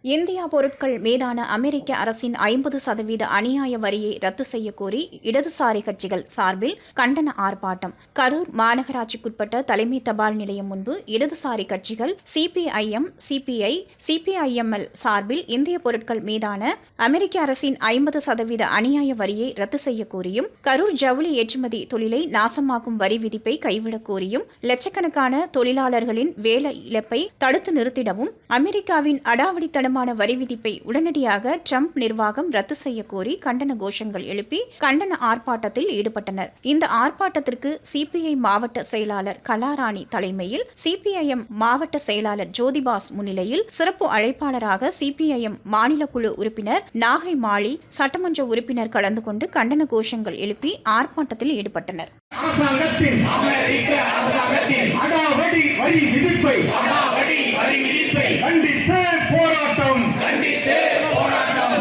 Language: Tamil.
இந்தியா பொருட்கள் மீதான அமெரிக்க அரசின் 50% அநியாய வரியை ரத்து செய்யக்கோரி இடதுசாரி கட்சிகள் சார்பில் கண்டன ஆர்ப்பாட்டம். கரூர் மாநகராட்சிக்குட்பட்ட தலைமை தபால் நிலையம் முன்பு இடதுசாரி கட்சிகள் சிபிஐஎம், சிபிஐ, சிபிஐஎம்எல் சார்பில் இந்திய பொருட்கள் மீதான அமெரிக்க அரசின் 50% அநியாய வரியை ரத்து செய்யக்கோரியும், கரூர் ஜவுளி ஏற்றுமதி தொழிலை நாசமாக்கும் வரி விதிப்பை கைவிடக் கோரியும், லட்சக்கணக்கான தொழிலாளர்களின் வேலை இழப்பை தடுத்து நிறுத்திடவும், அமெரிக்காவின் அடாவடித்தனம் வரி விதிப்பை உடனடியாக ட்ரம்ப் நிர்வாகம் ரத்து செய்ய கோரி கண்டன கோஷங்கள் எழுப்பி கண்டன ஆர்ப்பாட்டத்தில் ஈடுபட்டனர். இந்த ஆர்ப்பாட்டத்திற்கு சிபிஐ மாவட்ட செயலாளர் கலாராணி தலைமையில், சிபிஐஎம் மாவட்ட செயலாளர் ஜோதிபாஸ் முன்னிலையில் சிறப்பு அழைப்பாளராக சிபிஐஎம் மாநில குழு உறுப்பினர் நாகை மாலி, சட்டமன்ற உறுப்பினர் கலந்து கொண்டு கண்டன கோஷங்கள் எழுப்பி ஆர்ப்பாட்டத்தில் ஈடுபட்டனர். அரசாங்கத்தின் அடாவடி வரி விதிப்பை கண்டித்து